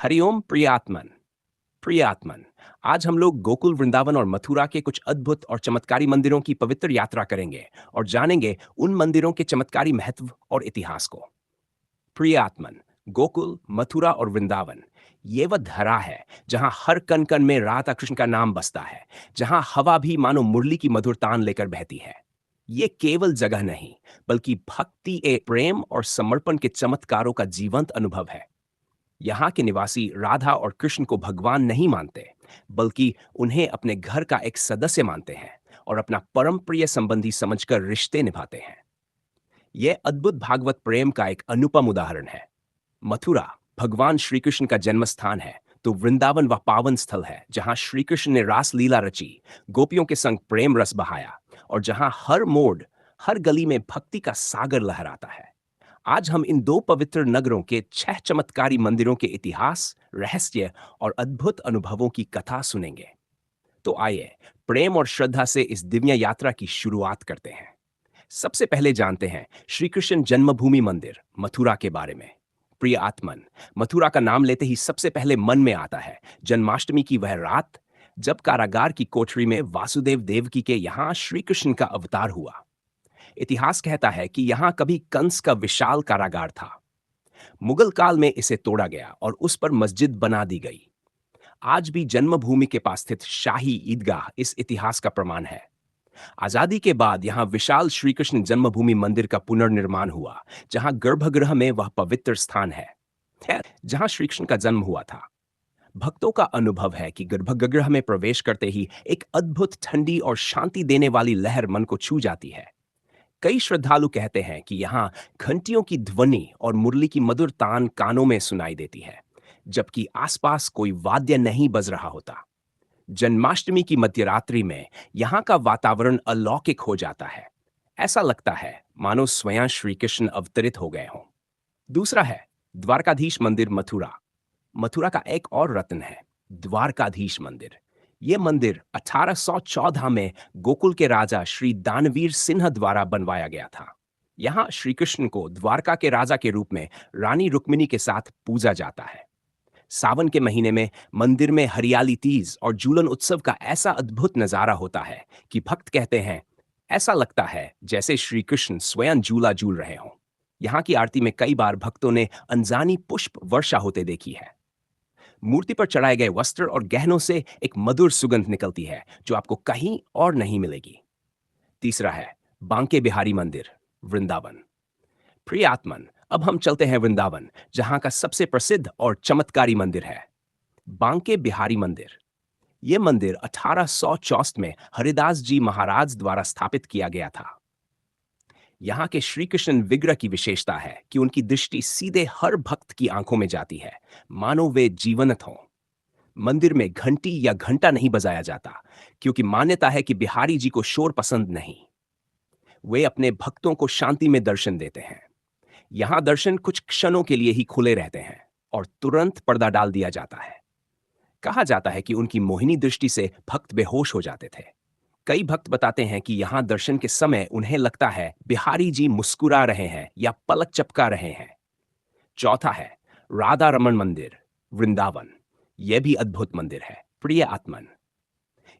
हरिओम प्रियात्मन। प्रियात्मन, आज हम लोग गोकुल वृंदावन और मथुरा के कुछ अद्भुत और चमत्कारी मंदिरों की पवित्र यात्रा करेंगे और जानेंगे उन मंदिरों के चमत्कारी महत्व और इतिहास को। प्रियात्मन, गोकुल, मथुरा और वृंदावन, ये वह धरा है जहां हर कण कण में राधा कृष्ण का नाम बसता है, जहां हवा भी मानो मुरली की मधुर तान लेकर बहती है। ये केवल जगह नहीं, बल्कि भक्ति, प्रेम और समर्पण के चमत्कारों का जीवंत अनुभव है। यहाँ के निवासी राधा और कृष्ण को भगवान नहीं मानते, बल्कि उन्हें अपने घर का एक सदस्य मानते हैं और अपना परम प्रिय संबंधी समझकर रिश्ते निभाते हैं। यह अद्भुत भागवत प्रेम का एक अनुपम उदाहरण है। मथुरा भगवान श्री कृष्ण का जन्म स्थान है, तो वृंदावन वह पावन स्थल है जहां श्री कृष्ण ने रास लीला रची, गोपियों के संग प्रेम रस बहाया और जहां हर मोड़, हर गली में भक्ति का सागर लहराता है। आज हम इन दो पवित्र नगरों के 6 चमत्कारी मंदिरों के इतिहास, रहस्य और अद्भुत अनुभवों की कथा सुनेंगे। तो आइए प्रेम और श्रद्धा से इस दिव्य यात्रा की शुरुआत करते हैं। सबसे पहले जानते हैं श्री कृष्ण जन्मभूमि मंदिर मथुरा के बारे में। प्रिय आत्मन, मथुरा का नाम लेते ही सबसे पहले मन में आता है जन्माष्टमी की वह रात, जब कारागार की कोठरी में वासुदेव देवकी के यहाँ श्री कृष्ण का अवतार हुआ। इतिहास कहता है कि यहाँ कभी कंस का विशाल कारागार था। मुगल काल में इसे तोड़ा गया और उस पर मस्जिद बना दी गई। आज भी जन्मभूमि के पास स्थित शाही ईदगाह इस इतिहास का प्रमाण है। आजादी के बाद यहाँ विशाल श्री कृष्ण जन्मभूमि मंदिर का पुनर्निर्माण हुआ, जहाँ गर्भगृह में वह पवित्र स्थान है जहाँ श्री कृष्ण का जन्म हुआ था। भक्तों का अनुभव है कि गर्भगृह में प्रवेश करते ही एक अद्भुत ठंडी और शांति देने वाली लहर मन को छू जाती है। कई श्रद्धालु कहते हैं कि यहाँ घंटियों की ध्वनि और मुरली की मधुर तान कानों में सुनाई देती है, जबकि आसपास कोई वाद्य नहीं बज रहा होता। जन्माष्टमी की मध्यरात्रि में यहाँ का वातावरण अलौकिक हो जाता है। ऐसा लगता है मानो स्वयं श्री कृष्ण अवतरित हो गए हों। दूसरा है द्वारकाधीश मंदिर मथुरा। मथुरा का एक और रत्न है द्वारकाधीश मंदिर। यह मंदिर 1814 में गोकुल के राजा श्री दानवीर सिन्हा द्वारा बनवाया गया था। यहाँ श्री कृष्ण को द्वारका के राजा के रूप में रानी रुक्मिणी के साथ पूजा जाता है। सावन के महीने में मंदिर में हरियाली तीज और झूलन उत्सव का ऐसा अद्भुत नजारा होता है कि भक्त कहते हैं ऐसा लगता है जैसे श्री कृष्ण स्वयं झूला झूल रहे हों। यहाँ की आरती में कई बार भक्तों ने अनजानी पुष्प वर्षा होते देखी है। मूर्ति पर चढ़ाए गए वस्त्र और गहनों से एक मधुर सुगंध निकलती है जो आपको कहीं और नहीं मिलेगी। तीसरा है बांके बिहारी मंदिर वृंदावन। प्रिय आत्मन, अब हम चलते हैं वृंदावन, जहां का सबसे प्रसिद्ध और चमत्कारी मंदिर है बांके बिहारी मंदिर। यह मंदिर 1864 में हरिदास जी महाराज द्वारा स्थापित किया गया था। यहाँ के श्री कृष्ण विग्रह की विशेषता है कि उनकी दृष्टि सीधे हर भक्त की आंखों में जाती है, मानो वे जीवंत हों। मंदिर में घंटी या घंटा नहीं बजाया जाता, क्योंकि मान्यता है कि बिहारी जी को शोर पसंद नहीं। वे अपने भक्तों को शांति में दर्शन देते हैं। यहाँ दर्शन कुछ क्षणों के लिए ही खुले रहते हैं और तुरंत पर्दा डाल दिया जाता है। कहा जाता है कि उनकी मोहिनी दृष्टि से भक्त बेहोश हो जाते थे। कई भक्त बताते हैं कि यहाँ दर्शन के समय उन्हें लगता है बिहारी जी मुस्कुरा रहे हैं या पलक चपका रहे हैं। चौथा है राधा रमन मंदिर वृंदावन। यह भी अद्भुत मंदिर है प्रिय आत्मन।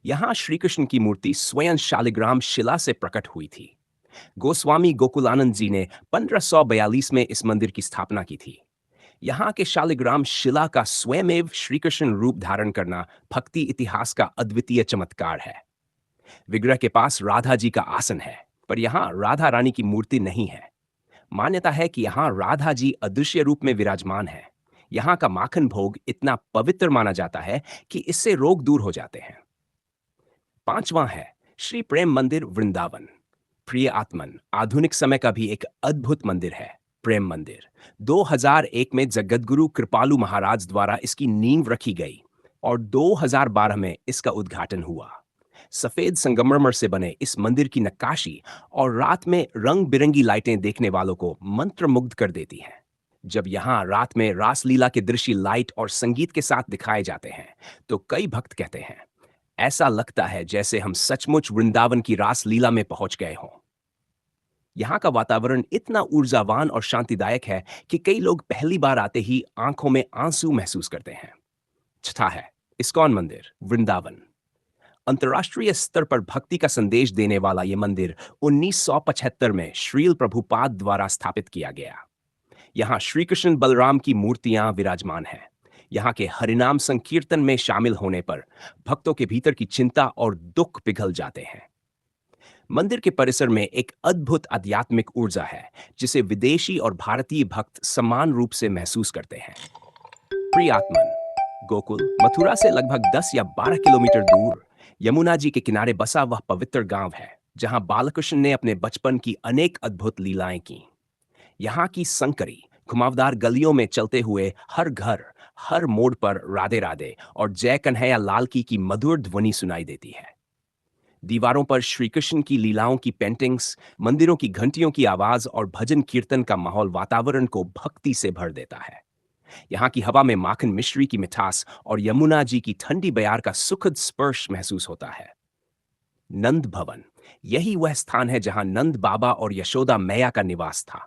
यहाँ श्री कृष्ण की मूर्ति स्वयं शालिग्राम शिला से प्रकट हुई थी। गोस्वामी गोकुलानंद जी ने 1542 में इस मंदिर की स्थापना की थी। यहाँ के शालिग्राम शिला का स्वयमेव श्री कृष्ण रूप धारण करना भक्ति इतिहास का अद्वितीय चमत्कार है। विग्रह के पास राधा जी का आसन है, पर यहाँ राधा रानी की मूर्ति नहीं है। मान्यता है कि यहाँ राधा जी अदृश्य रूप में विराजमान है। यहाँ का माखन भोग इतना पवित्र माना जाता है कि इससे रोग दूर हो जाते हैं। पांचवां है श्री प्रेम मंदिर वृंदावन। प्रिय आत्मन, आधुनिक समय का भी एक अद्भुत मंदिर है प्रेम मंदिर। 2001 में जगतगुरु कृपालु महाराज द्वारा इसकी नींव रखी गई और 2012 में इसका उद्घाटन हुआ। सफेद संगमरमर से बने इस मंदिर की नक्काशी और रात में रंग बिरंगी लाइटें देखने वालों को मंत्रमुग्ध कर देती हैं। जब यहाँ रात में रासलीला के दृश्य लाइट और संगीत के साथ दिखाए जाते हैं, तो कई भक्त कहते हैं ऐसा लगता है जैसे हम सचमुच वृंदावन की रासलीला में पहुंच गए हों। यहाँ का वातावरण इतना ऊर्जावान और शांतिदायक है कि कई लोग पहली बार आते ही आंखों में आंसू महसूस करते हैं। छठा है इस्कॉन मंदिर, वृंदावन। अंतर्राष्ट्रीय स्तर पर भक्ति का संदेश देने वाला यह मंदिर 1975 में श्रील प्रभुपाद द्वारा स्थापित किया गया। यहाँ श्री कृष्ण बलराम की मूर्तियां विराजमान हैं। यहाँ के हरिनाम संकीर्तन में शामिल होने पर भक्तों के भीतर की चिंता और दुख पिघल जाते हैं। मंदिर के परिसर में एक अद्भुत आध्यात्मिक ऊर्जा है जिसे विदेशी और भारतीय भक्त समान रूप से महसूस करते हैं। प्रियात्मन, गोकुल मथुरा से लगभग 10 या 12 किलोमीटर दूर यमुना जी के किनारे बसा वह पवित्र गांव है जहां बालकृष्ण ने अपने बचपन की अनेक अद्भुत लीलाएं की। यहाँ की संकरी घुमावदार गलियों में चलते हुए हर घर, हर मोड़ पर राधे राधे और जय कन्हैया लाल की मधुर ध्वनि सुनाई देती है। दीवारों पर श्री कृष्ण की लीलाओं की पेंटिंग्स, मंदिरों की घंटियों की आवाज और भजन कीर्तन का माहौल वातावरण को भक्ति से भर देता है। यहाँ की हवा में माखन मिश्री की मिठास और यमुना जी की ठंडी बयार का सुखद स्पर्श महसूस होता है। नंद भवन, यही वह स्थान है जहां नंद बाबा और यशोदा मैया का निवास था।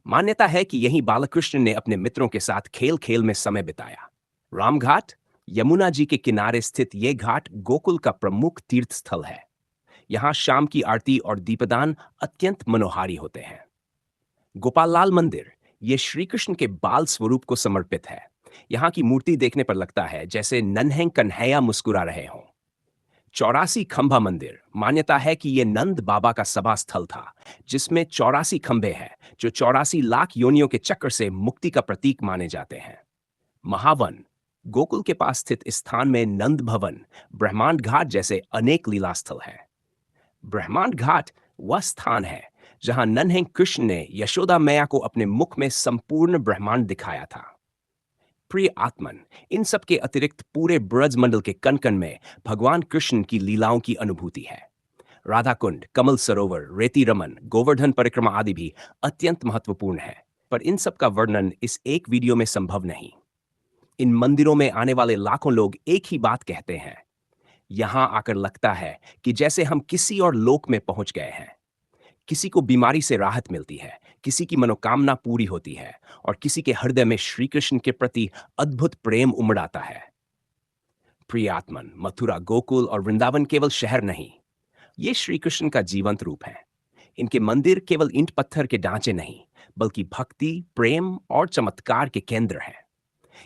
मान्यता है कि यहीं बालकृष्ण ने अपने मित्रों के साथ खेल खेल में समय बिताया। रामघाट, यमुना जी के किनारे स्थित यह घाट गोकुल का प्रमुख तीर्थ स्थल है। यहाँ शाम की आरती और दीपदान अत्यंत मनोहारी होते हैं। गोपाल लाल मंदिर, ये श्री कृष्ण के बाल स्वरूप को समर्पित है। यहाँ की मूर्ति देखने पर लगता है जैसे नन्हे कन्हैया मुस्कुरा रहे हों। 84 खंभा मंदिर, मान्यता है कि यह नंद बाबा का सभा स्थल था जिसमें 84 खंभे हैं जो 84 लाख योनियों के चक्र से मुक्ति का प्रतीक माने जाते हैं। महावन, गोकुल के पास स्थित इस स्थान में नंद भवन, ब्रह्मांड घाट जैसे अनेक लीला स्थल हैं। ब्रह्मांड घाट वह स्थान है जहां नन्हे कृष्ण ने यशोदा मैया को अपने मुख में संपूर्ण ब्रह्मांड दिखाया था। प्रिय आत्मन, इन सब के अतिरिक्त पूरे ब्रज मंडल के कण कण में भगवान कृष्ण की लीलाओं की अनुभूति है। राधा कुंड, कमल सरोवर, रेती रमन, गोवर्धन परिक्रमा आदि भी अत्यंत महत्वपूर्ण है, पर इन सब का वर्णन इस एक वीडियो में संभव नहीं। इन मंदिरों में आने वाले लाखों लोग एक ही बात कहते हैं, यहां आकर लगता है कि जैसे हम किसी और लोक में पहुंच गए हैं। किसी को बीमारी से राहत मिलती है, किसी की मनोकामना पूरी होती है और किसी के हृदय में श्री कृष्ण के प्रति अद्भुत प्रेम उमड़ आता है। प्रिय आत्मन, मथुरा, गोकुल और वृंदावन केवल शहर नहीं, ये श्री कृष्ण का जीवंत रूप है। इनके मंदिर केवल ईंट पत्थर के ढांचे नहीं, बल्कि भक्ति, प्रेम और चमत्कार के केंद्र हैं।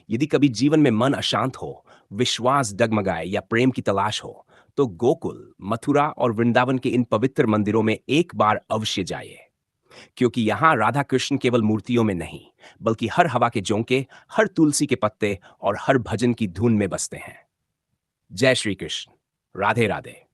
यदि कभी जीवन में मन अशांत हो, विश्वास डगमगाए या प्रेम की तलाश हो, तो गोकुल, मथुरा और वृंदावन के इन पवित्र मंदिरों में एक बार अवश्य जाइए, क्योंकि यहाँ राधा कृष्ण केवल मूर्तियों में नहीं, बल्कि हर हवा के झोंके, हर तुलसी के पत्ते और हर भजन की धुन में बसते हैं। जय श्री कृष्ण, राधे राधे।